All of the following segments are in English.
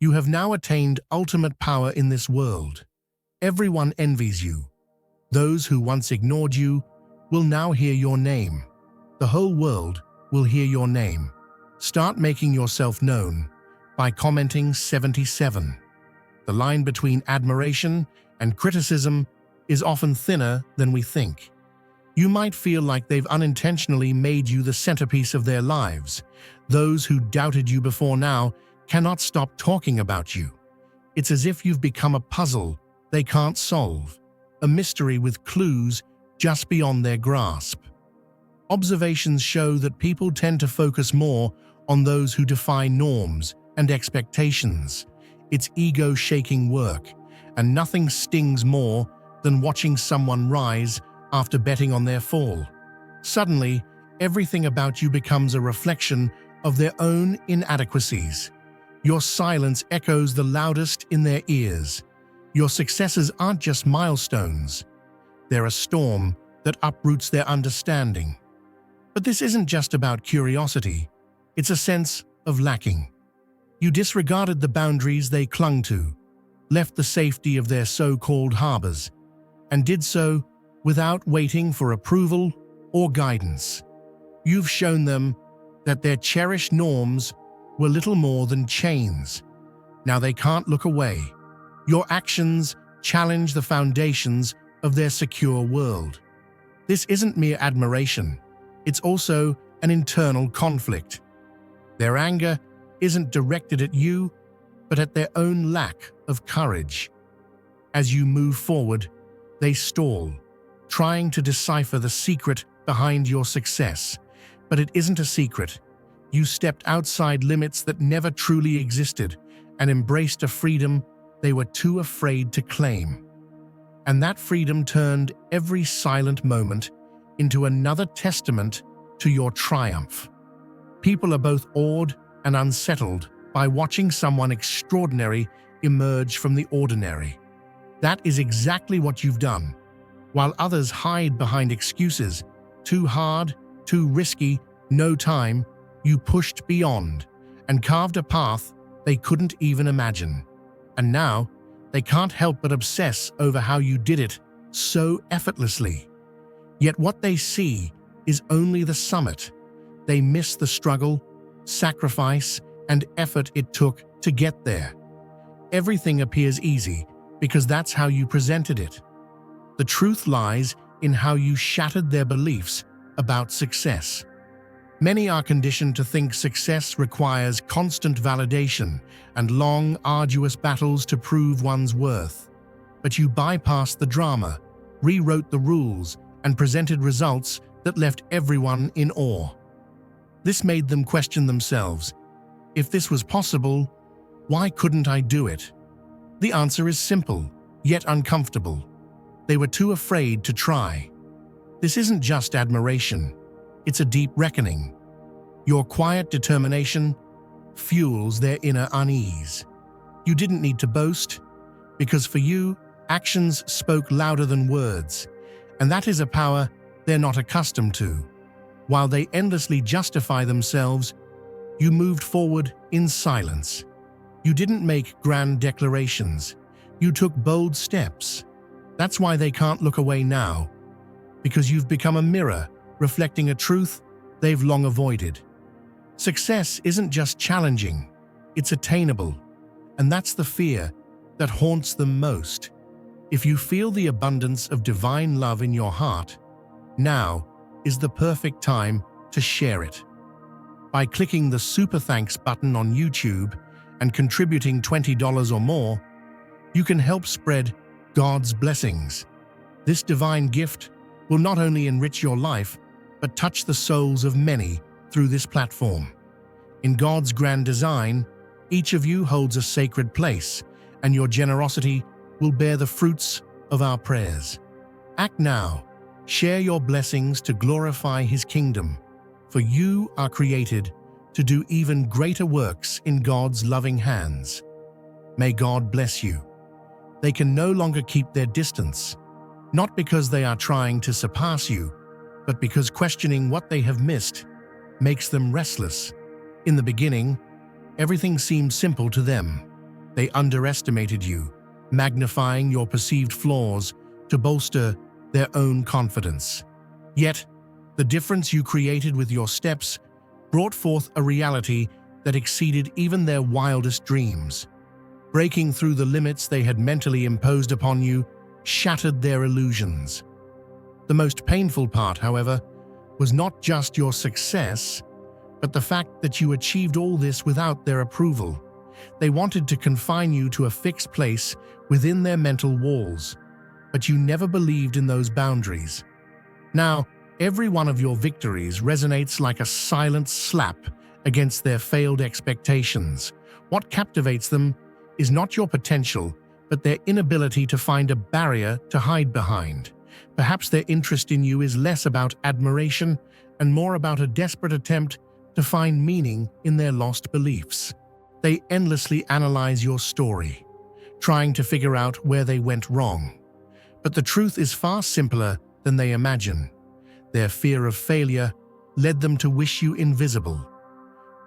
You have now attained ultimate power in this world. Everyone envies you. Those who once ignored you will now hear your name. The whole world will hear your name. Start making yourself known by commenting 77. The line between admiration and criticism is often thinner than we think. You might feel like they've unintentionally made you the centerpiece of their lives. Those who doubted you before now cannot stop talking about you. It's as if you've become a puzzle they can't solve, a mystery with clues just beyond their grasp. Observations show that people tend to focus more on those who defy norms and expectations. It's ego-shaking work, and nothing stings more than watching someone rise after betting on their fall. Suddenly, everything about you becomes a reflection of their own inadequacies. Your silence echoes the loudest in their ears. Your successes aren't just milestones. They're a storm that uproots their understanding. But this isn't just about curiosity. It's a sense of lacking. You disregarded the boundaries they clung to, left the safety of their so-called harbors, and did so without waiting for approval or guidance. You've shown them that their cherished norms were little more than chains. Now they can't look away. Your actions challenge the foundations of their secure world. This isn't mere admiration. It's also an internal conflict. Their anger isn't directed at you, but at their own lack of courage. As you move forward, they stall, trying to decipher the secret behind your success. But it isn't a secret. You stepped outside limits that never truly existed and embraced a freedom they were too afraid to claim. And that freedom turned every silent moment into another testament to your triumph. People are both awed and unsettled by watching someone extraordinary emerge from the ordinary. That is exactly what you've done. While others hide behind excuses, too hard, too risky, no time, you pushed beyond and carved a path they couldn't even imagine. And now, they can't help but obsess over how you did it so effortlessly. Yet what they see is only the summit. They miss the struggle, sacrifice, and effort it took to get there. Everything appears easy because that's how you presented it. The truth lies in how you shattered their beliefs about success. Many are conditioned to think success requires constant validation and long, arduous battles to prove one's worth. But you bypassed the drama, rewrote the rules, and presented results that left everyone in awe. This made them question themselves. If this was possible, why couldn't I do it? The answer is simple, yet uncomfortable. They were too afraid to try. This isn't just admiration. It's a deep reckoning. Your quiet determination fuels their inner unease. You didn't need to boast, because for you, actions spoke louder than words, and that is a power they're not accustomed to. While they endlessly justify themselves, you moved forward in silence. You didn't make grand declarations. You took bold steps. That's why they can't look away now, because you've become a mirror reflecting a truth they've long avoided. Success isn't just challenging, it's attainable, and that's the fear that haunts them most. If you feel the abundance of divine love in your heart, now is the perfect time to share it. By clicking the Super Thanks button on YouTube and contributing $20 or more, you can help spread God's blessings. This divine gift will not only enrich your life, but touch the souls of many through this platform. In God's grand design, each of you holds a sacred place, and your generosity will bear the fruits of our prayers. Act now. Share your blessings to glorify His kingdom, for you are created to do even greater works in God's loving hands. May God bless you. They can no longer keep their distance, not because they are trying to surpass you, but because questioning what they have missed makes them restless. In the beginning, everything seemed simple to them. They underestimated you, magnifying your perceived flaws to bolster their own confidence. Yet, the difference you created with your steps brought forth a reality that exceeded even their wildest dreams. Breaking through the limits they had mentally imposed upon you shattered their illusions. The most painful part, however, was not just your success, but the fact that you achieved all this without their approval. They wanted to confine you to a fixed place within their mental walls, but you never believed in those boundaries. Now, every one of your victories resonates like a silent slap against their failed expectations. What captivates them is not your potential, but their inability to find a barrier to hide behind. Perhaps their interest in you is less about admiration and more about a desperate attempt to find meaning in their lost beliefs. They endlessly analyze your story, trying to figure out where they went wrong. But the truth is far simpler than they imagine. Their fear of failure led them to wish you invisible.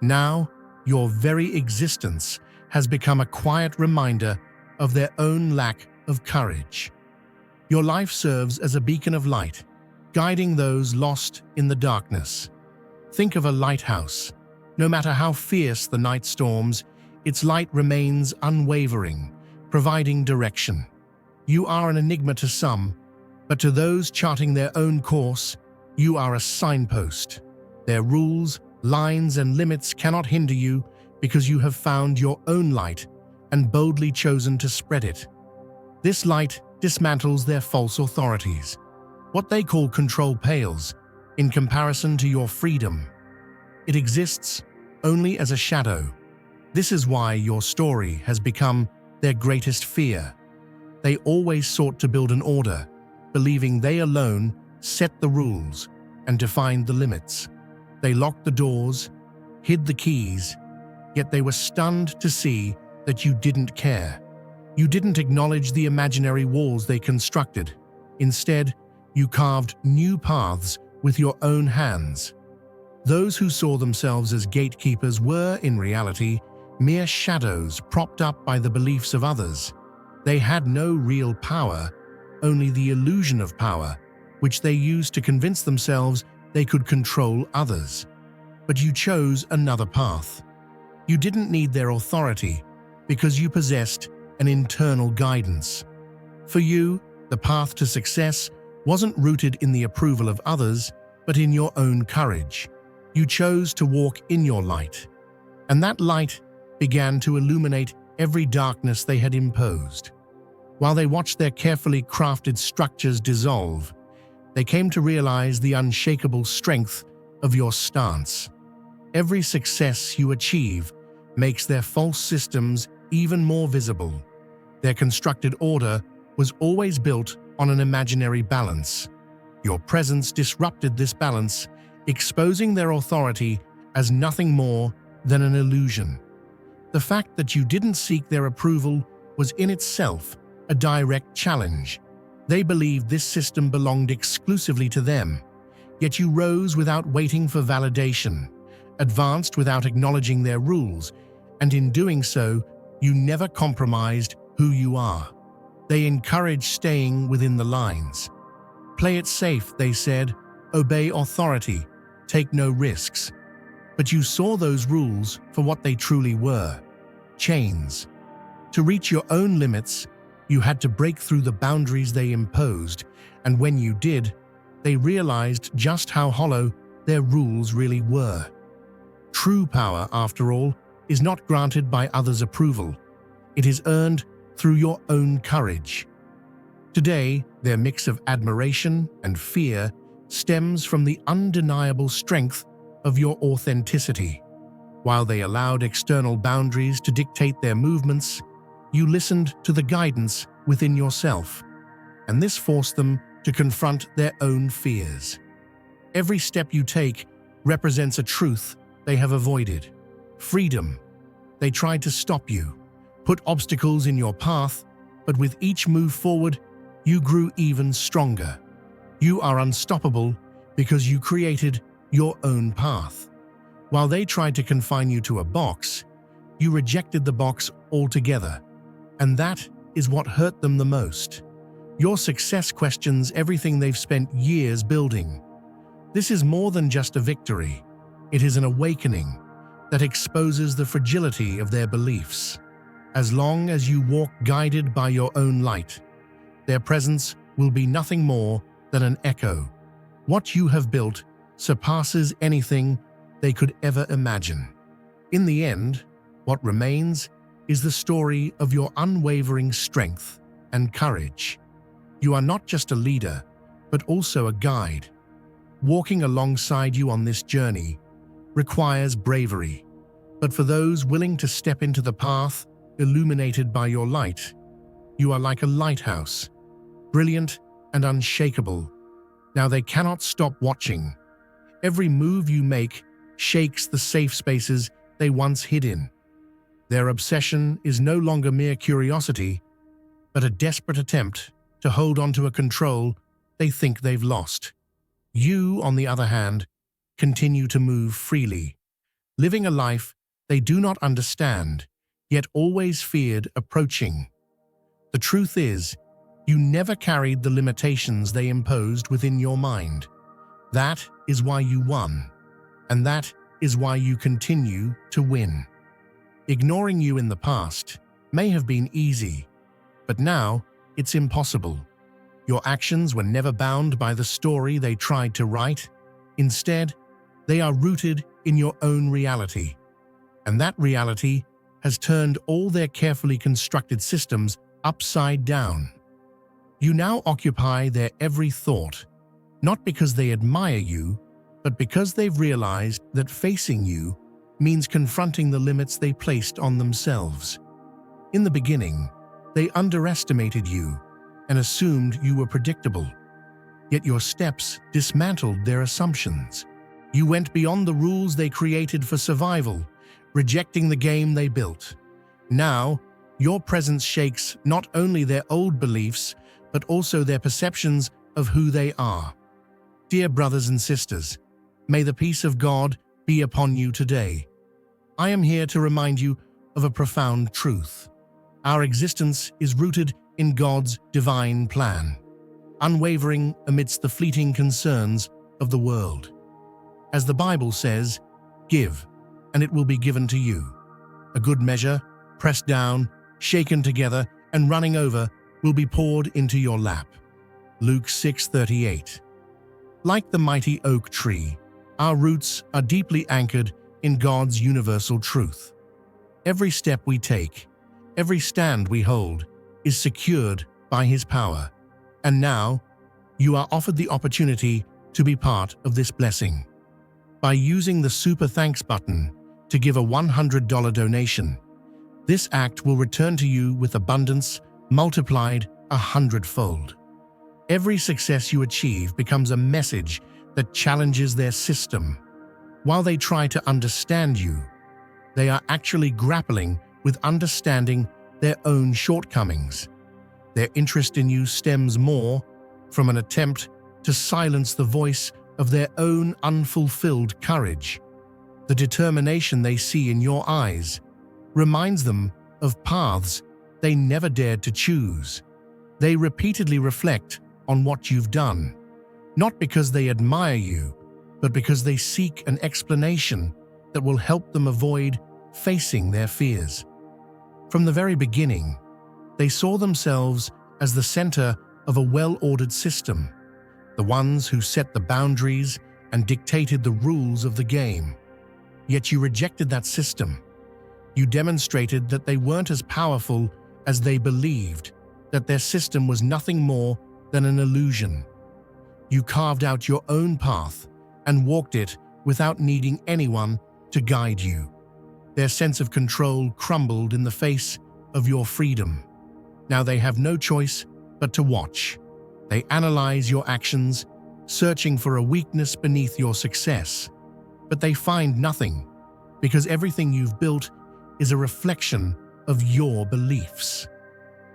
Now, your very existence has become a quiet reminder of their own lack of courage. Your life serves as a beacon of light, guiding those lost in the darkness. Think of a lighthouse. No matter how fierce the night storms, its light remains unwavering, providing direction. You are an enigma to some, but to those charting their own course, you are a signpost. Their rules, lines, and limits cannot hinder you because you have found your own light and boldly chosen to spread it. This light dismantles their false authorities. What they call control pales in comparison to your freedom. It exists only as a shadow. This is why your story has become their greatest fear. They always sought to build an order, believing they alone set the rules and defined the limits. They locked the doors, hid the keys, yet they were stunned to see that you didn't care. You didn't acknowledge the imaginary walls they constructed. Instead, you carved new paths with your own hands. Those who saw themselves as gatekeepers were, in reality, mere shadows propped up by the beliefs of others. They had no real power, only the illusion of power, which they used to convince themselves they could control others. But you chose another path. You didn't need their authority because you possessed an internal guidance. For you, the path to success wasn't rooted in the approval of others, but in your own courage. You chose to walk in your light, and that light began to illuminate every darkness they had imposed. While they watched their carefully crafted structures dissolve, they came to realize the unshakable strength of your stance. Every success you achieve makes their false systems even more visible. Their constructed order was always built on an imaginary balance. Your presence disrupted this balance, exposing their authority as nothing more than an illusion. The fact that you didn't seek their approval was in itself a direct challenge. They believed this system belonged exclusively to them, yet you rose without waiting for validation, advanced without acknowledging their rules, and in doing so, you never compromised who you are. They encouraged staying within the lines. Play it safe, they said, obey authority, take no risks. But you saw those rules for what they truly were: chains. To reach your own limits, you had to break through the boundaries they imposed, and when you did, they realized just how hollow their rules really were. True power, after all, is not granted by others' approval. It is earned through your own courage. Today, their mix of admiration and fear stems from the undeniable strength of your authenticity. While they allowed external boundaries to dictate their movements, you listened to the guidance within yourself, and this forced them to confront their own fears. Every step you take represents a truth they have avoided: freedom. They tried to stop you, put obstacles in your path, but with each move forward, you grew even stronger. You are unstoppable because you created your own path. While they tried to confine you to a box, you rejected the box altogether. And that is what hurt them the most. Your success questions everything they've spent years building. This is more than just a victory. It is an awakening that exposes the fragility of their beliefs. As long as you walk guided by your own light, their presence will be nothing more than an echo. What you have built surpasses anything they could ever imagine. In the end, what remains is the story of your unwavering strength and courage. You are not just a leader, but also a guide. Walking alongside you on this journey requires bravery, but for those willing to step into the path illuminated by your light, you are like a lighthouse, brilliant and unshakable. Now they cannot stop watching. Every move you make shakes the safe spaces they once hid in. Their obsession is no longer mere curiosity, but a desperate attempt to hold on to a control they think they've lost. You, on the other hand, continue to move freely, living a life they do not understand, yet always feared approaching. The truth is, you never carried the limitations they imposed within your mind. That is why you won, and that is why you continue to win. Ignoring you in the past may have been easy, but now it's impossible. Your actions were never bound by the story they tried to write. Instead, they are rooted in your own reality. And that reality has turned all their carefully constructed systems upside down. You now occupy their every thought, not because they admire you, but because they've realized that facing you means confronting the limits they placed on themselves. In the beginning, they underestimated you and assumed you were predictable. Yet your steps dismantled their assumptions. You went beyond the rules they created for survival, rejecting the game they built. Now, your presence shakes not only their old beliefs, but also their perceptions of who they are. Dear brothers and sisters, may the peace of God be upon you today. I am here to remind you of a profound truth. Our existence is rooted in God's divine plan, unwavering amidst the fleeting concerns of the world. As the Bible says, give, and it will be given to you. A good measure, pressed down, shaken together, and running over, will be poured into your lap. Luke 6:38. Like the mighty oak tree, our roots are deeply anchored in God's universal truth. Every step we take, every stand we hold, is secured by His power. And now, you are offered the opportunity to be part of this blessing. By using the Super Thanks button to give a $100 donation, this act will return to you with abundance multiplied 100-fold. Every success you achieve becomes a message that challenges their system. While they try to understand you, they are actually grappling with understanding their own shortcomings. Their interest in you stems more from an attempt to silence the voice of their own unfulfilled courage. The determination they see in your eyes reminds them of paths they never dared to choose. They repeatedly reflect on what you've done, not because they admire you, but because they seek an explanation that will help them avoid facing their fears. From the very beginning, they saw themselves as the center of a well-ordered system, the ones who set the boundaries and dictated the rules of the game. Yet you rejected that system. You demonstrated that they weren't as powerful as they believed, that their system was nothing more than an illusion. You carved out your own path and walked it without needing anyone to guide you. Their sense of control crumbled in the face of your freedom. Now they have no choice but to watch. They analyze your actions, searching for a weakness beneath your success. But they find nothing, because everything you've built is a reflection of your beliefs.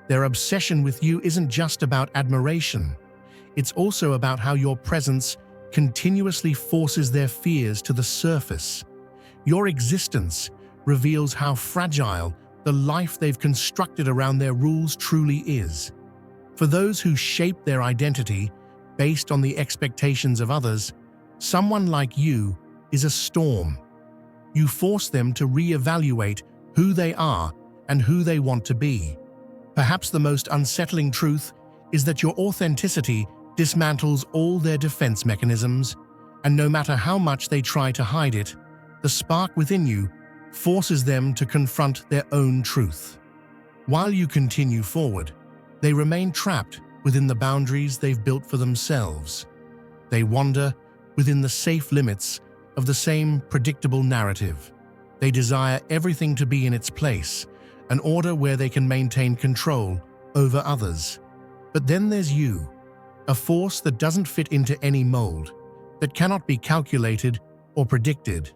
Their obsession with you isn't just about admiration. It's also about how your presence continuously forces their fears to the surface. Your existence reveals how fragile the life they've constructed around their rules truly is. For those who shape their identity based on the expectations of others, someone like you is a storm. You force them to reevaluate who they are and who they want to be. Perhaps the most unsettling truth is that your authenticity dismantles all their defense mechanisms, and no matter how much they try to hide it, the spark within you forces them to confront their own truth. While you continue forward, they remain trapped within the boundaries they've built for themselves. They wander within the safe limits of the same predictable narrative. They desire everything to be in its place, an order where they can maintain control over others. But then there's you, a force that doesn't fit into any mold, that cannot be calculated or predicted.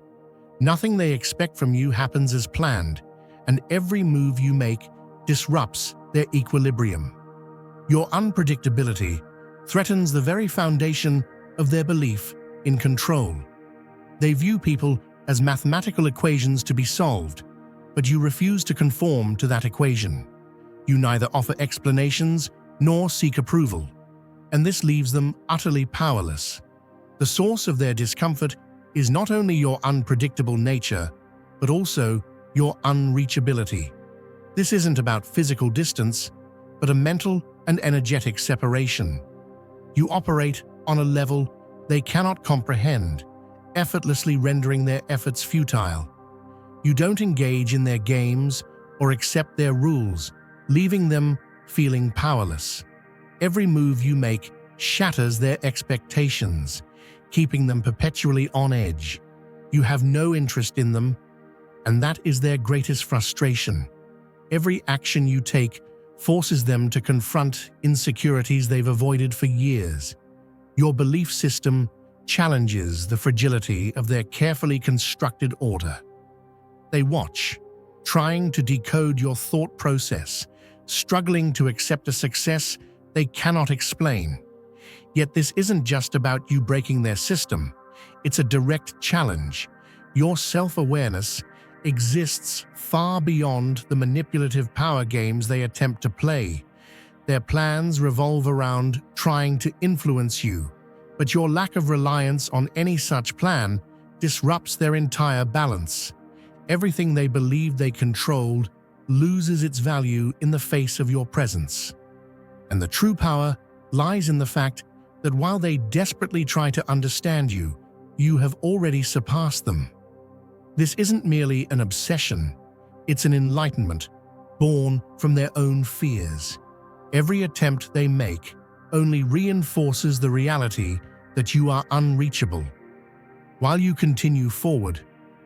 Nothing they expect from you happens as planned, and every move you make disrupts their equilibrium. Your unpredictability threatens the very foundation of their belief in control. They view people as mathematical equations to be solved, but you refuse to conform to that equation. You neither offer explanations nor seek approval, and this leaves them utterly powerless. The source of their discomfort is not only your unpredictable nature, but also your unreachability. This isn't about physical distance, but a mental and energetic separation. You operate on a level they cannot comprehend, effortlessly rendering their efforts futile. You don't engage in their games or accept their rules, leaving them feeling powerless. Every move you make shatters their expectations, keeping them perpetually on edge. You have no interest in them, and that is their greatest frustration. Every action you take forces them to confront insecurities they've avoided for years. Your belief system challenges the fragility of their carefully constructed order. They watch, trying to decode your thought process, struggling to accept a success they cannot explain. Yet this isn't just about you breaking their system, it's a direct challenge. Your self-awareness exists far beyond the manipulative power games they attempt to play. Their plans revolve around trying to influence you, but your lack of reliance on any such plan disrupts their entire balance. Everything they believed they controlled loses its value in the face of your presence. And the true power lies in the fact that while they desperately try to understand you, you have already surpassed them. This isn't merely an obsession, it's an enlightenment born from their own fears. Every attempt they make only reinforces the reality that you are unreachable. While you continue forward,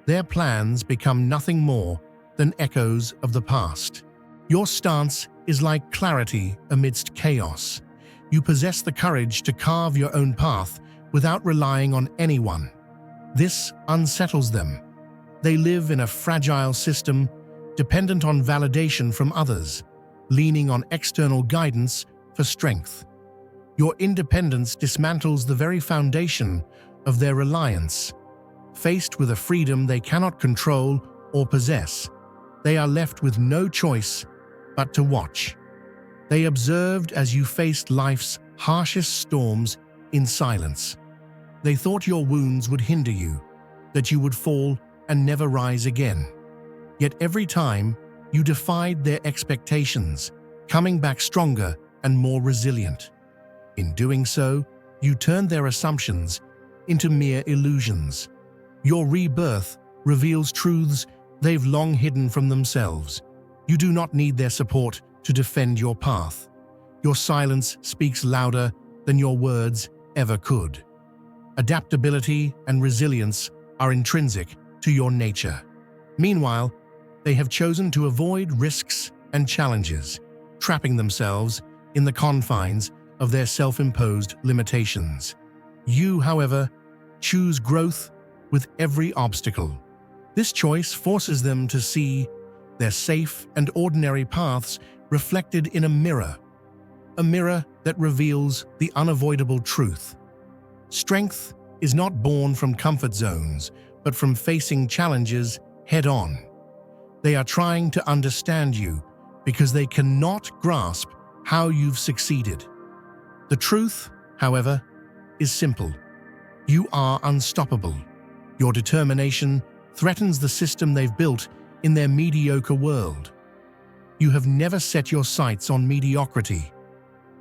their plans become nothing more than echoes of the past. Your stance is like clarity amidst chaos. You possess the courage to carve your own path without relying on anyone. This unsettles them. They live in a fragile system, dependent on validation from others, leaning on external guidance for strength. Your independence dismantles the very foundation of their reliance. Faced with a freedom they cannot control or possess, they are left with no choice but to watch. They observed as you faced life's harshest storms in silence. They thought your wounds would hinder you, that you would fall and never rise again. Yet every time, you defied their expectations, coming back stronger and more resilient. In doing so, you turned their assumptions into mere illusions. Your rebirth reveals truths they've long hidden from themselves. You do not need their support to defend your path. Your silence speaks louder than your words ever could. Adaptability and resilience are intrinsic to your nature. Meanwhile, they have chosen to avoid risks and challenges, trapping themselves in the confines of their self-imposed limitations. You, however, choose growth with every obstacle. This choice forces them to see their safe and ordinary paths reflected in a mirror that reveals the unavoidable truth. Strength is not born from comfort zones, but from facing challenges head-on. They are trying to understand you because they cannot grasp how you've succeeded. The truth, however, is simple. You are unstoppable. Your determination threatens the system they've built in their mediocre world. You have never set your sights on mediocrity.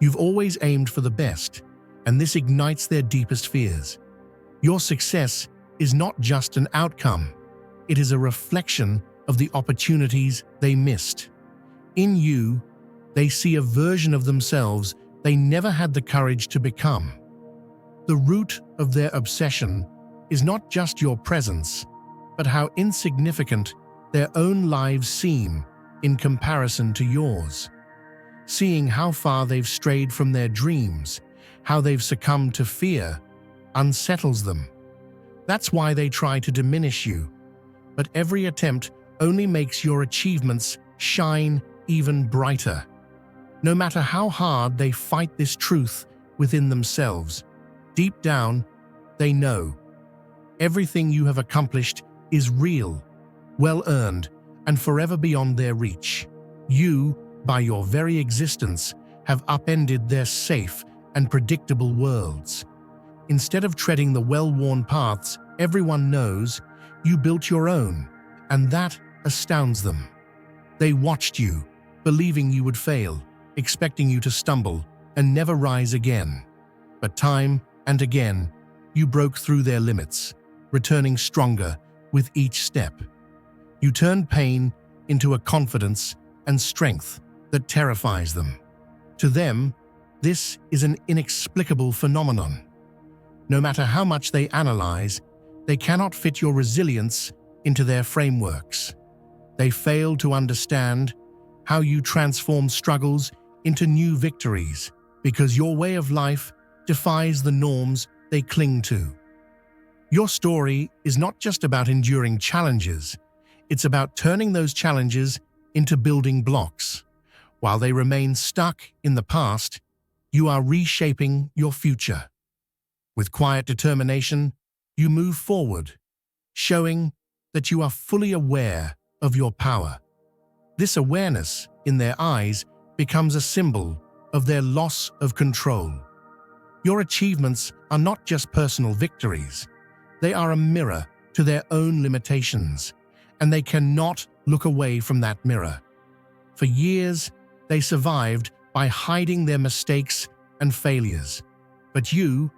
You've always aimed for the best, and this ignites their deepest fears. Your success is not just an outcome. It is a reflection of the opportunities they missed. In you, they see a version of themselves they never had the courage to become. The root of their obsession is not just your presence, but how insignificant their own lives seem in comparison to yours. Seeing how far they've strayed from their dreams, how they've succumbed to fear, unsettles them. That's why they try to diminish you. But every attempt only makes your achievements shine even brighter. No matter how hard they fight this truth within themselves, deep down, they know everything you have accomplished is real, well-earned, and forever beyond their reach. You, by your very existence, have upended their safe and predictable worlds. Instead of treading the well-worn paths everyone knows, you built your own, and that astounds them. They watched you, believing you would fail, expecting you to stumble and never rise again. But time and again, you broke through their limits, returning stronger with each step. You turned pain into a confidence and strength that terrifies them. To them, this is an inexplicable phenomenon. No matter how much they analyze, they cannot fit your resilience into their frameworks. They fail to understand how you transform struggles into new victories because your way of life defies the norms they cling to. Your story is not just about enduring challenges, it's about turning those challenges into building blocks. While they remain stuck in the past, you are reshaping your future. With quiet determination, you move forward, showing that you are fully aware of your power. This awareness, in their eyes, becomes a symbol of their loss of control. Your achievements are not just personal victories. They are a mirror to their own limitations, and they cannot look away from that mirror. For years, they survived by hiding their mistakes and failures. But you,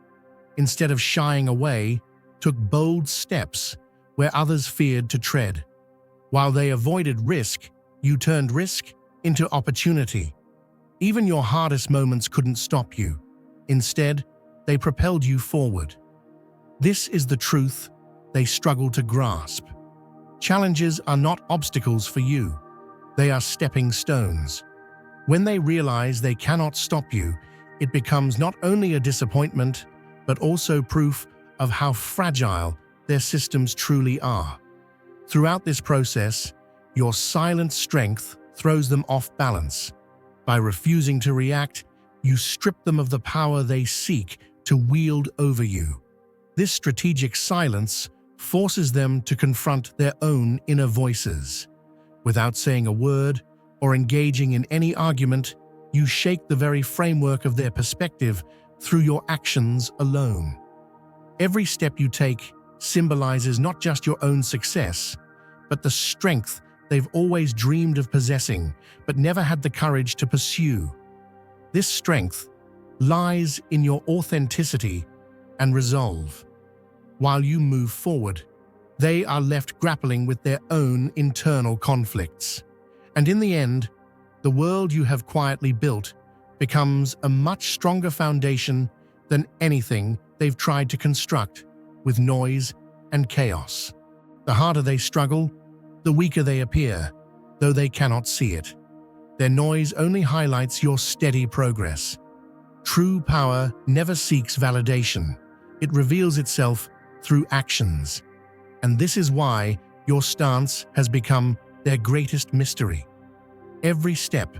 instead of shying away, took bold steps where others feared to tread. While they avoided risk, you turned risk into opportunity. Even your hardest moments couldn't stop you. Instead, they propelled you forward. This is the truth they struggle to grasp. Challenges are not obstacles for you. They are stepping stones. When they realize they cannot stop you, it becomes not only a disappointment, but also proof of how fragile their systems truly are. Throughout this process, your silent strength throws them off balance. By refusing to react, you strip them of the power they seek to wield over you. This strategic silence forces them to confront their own inner voices. Without saying a word or engaging in any argument, you shake the very framework of their perspective through your actions alone. Every step you take symbolizes not just your own success, but the strength they've always dreamed of possessing, but never had the courage to pursue. This strength lies in your authenticity and resolve. While you move forward, they are left grappling with their own internal conflicts. And in the end, the world you have quietly built becomes a much stronger foundation than anything they've tried to construct with noise and chaos. The harder they struggle, the weaker they appear, though they cannot see it. Their noise only highlights your steady progress. True power never seeks validation. It reveals itself through actions. And this is why your stance has become their greatest mystery. Every step,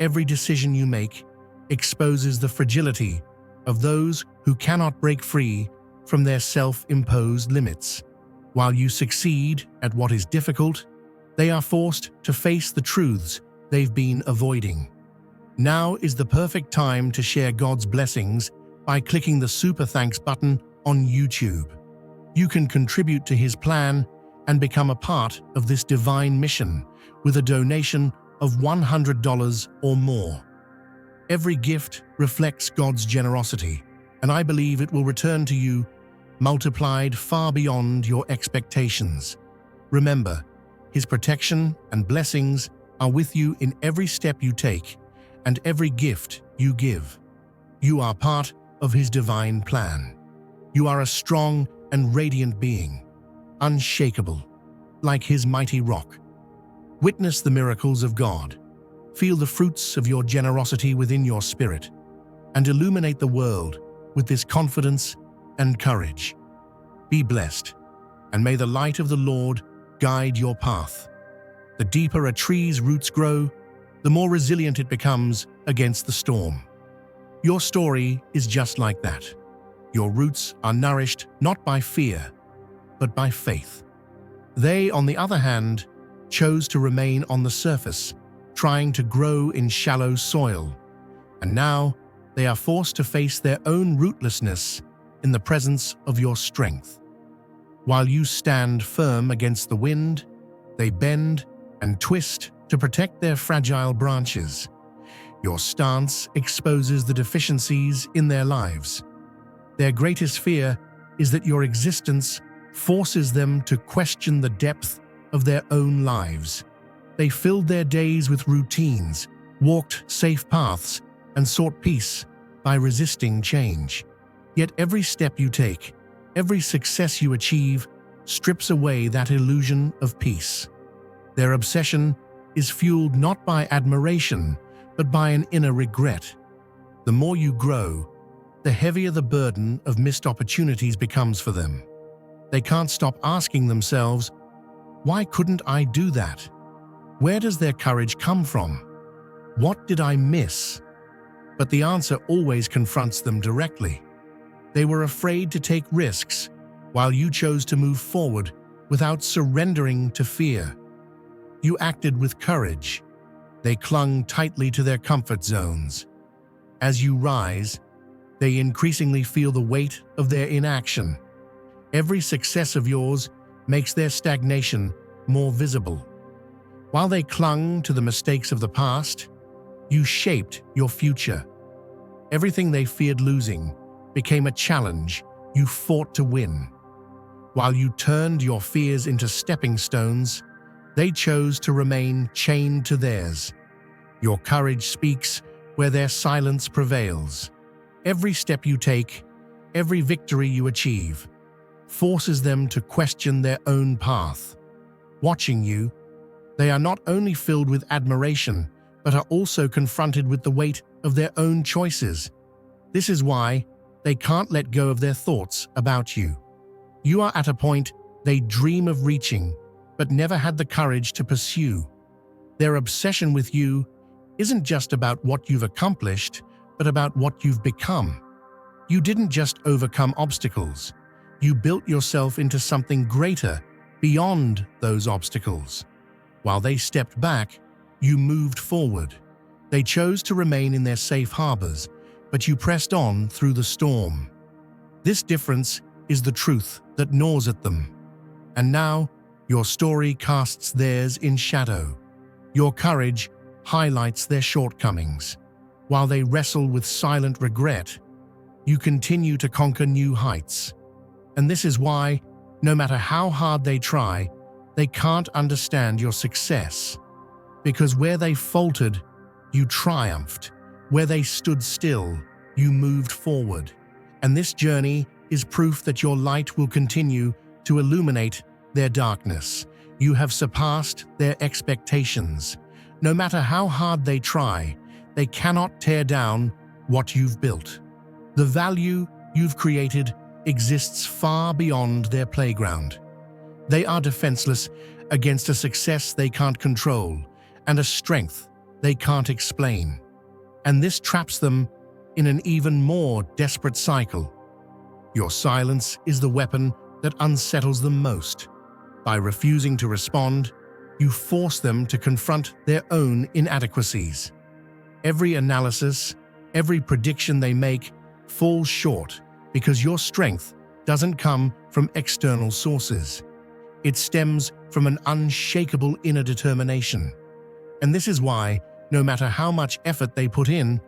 every decision you make exposes the fragility of those who cannot break free from their self-imposed limits. While you succeed at what is difficult, They are forced to face the truths they've been avoiding. Now is the perfect time to share God's blessings by clicking the Super Thanks button on YouTube. You can contribute to His plan and become a part of this divine mission with a donation of $100 or more. Every gift reflects God's generosity, and I believe it will return to you multiplied far beyond your expectations. Remember, His protection and blessings are with you in every step you take and every gift you give. You are part of His divine plan. You are a strong and radiant being, unshakable, like His mighty rock. Witness the miracles of God. Feel the fruits of your generosity within your spirit, and illuminate the world with this confidence and courage. Be blessed, and may the light of the Lord guide your path. The deeper a tree's roots grow, the more resilient it becomes against the storm. Your story is just like that. Your roots are nourished not by fear, but by faith. They, on the other hand, chose to remain on the surface, trying to grow in shallow soil, and now they are forced to face their own rootlessness in the presence of your strength. While you stand firm against the wind, they bend and twist to protect their fragile branches. Your stance exposes the deficiencies in their lives. Their greatest fear is that your existence forces them to question the depth of their own lives. They filled their days with routines, walked safe paths, and sought peace by resisting change. Yet every step you take, every success you achieve, strips away that illusion of peace. Their obsession is fueled not by admiration, but by an inner regret. The more you grow, the heavier the burden of missed opportunities becomes for them. They can't stop asking themselves, "Why couldn't I do that?" Where does their courage come from? What did I miss? But the answer always confronts them directly. They were afraid to take risks, while you chose to move forward without surrendering to fear. You acted with courage. They clung tightly to their comfort zones. As you rise, they increasingly feel the weight of their inaction. Every success of yours makes their stagnation more visible. While they clung to the mistakes of the past, you shaped your future. Everything they feared losing became a challenge you fought to win. While you turned your fears into stepping stones, they chose to remain chained to theirs. Your courage speaks where their silence prevails. Every step you take, every victory you achieve, forces them to question their own path. Watching you, they are not only filled with admiration, but are also confronted with the weight of their own choices. This is why they can't let go of their thoughts about you. You are at a point they dream of reaching, but never had the courage to pursue. Their obsession with you isn't just about what you've accomplished, but about what you've become. You didn't just overcome obstacles. You built yourself into something greater beyond those obstacles. While they stepped back, you moved forward. They chose to remain in their safe harbors, but you pressed on through the storm. This difference is the truth that gnaws at them. And now, your story casts theirs in shadow. Your courage highlights their shortcomings. While they wrestle with silent regret, you continue to conquer new heights. And this is why, no matter how hard they try, they can't understand your success. Because where they faltered, you triumphed. Where they stood still, you moved forward. And this journey is proof that your light will continue to illuminate their darkness. You have surpassed their expectations. No matter how hard they try, they cannot tear down what you've built. The value you've created exists far beyond their playground. They are defenseless against a success they can't control and a strength they can't explain. And this traps them in an even more desperate cycle. Your silence is the weapon that unsettles them most. By refusing to respond, you force them to confront their own inadequacies. Every analysis, every prediction they make falls short because your strength doesn't come from external sources. It stems from an unshakable inner determination. And this is why, no matter how much effort they put in,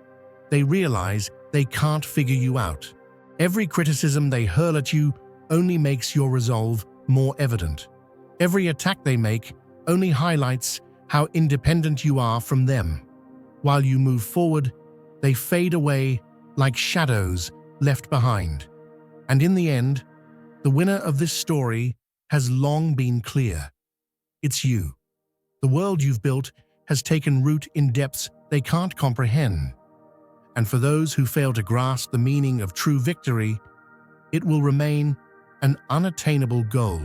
they realize they can't figure you out. Every criticism they hurl at you only makes your resolve more evident. Every attack they make only highlights how independent you are from them. While you move forward, they fade away like shadows left behind. And in the end, the winner of this story has long been clear. It's you. The world you've built has taken root in depths they can't comprehend. And for those who fail to grasp the meaning of true victory, it will remain an unattainable goal.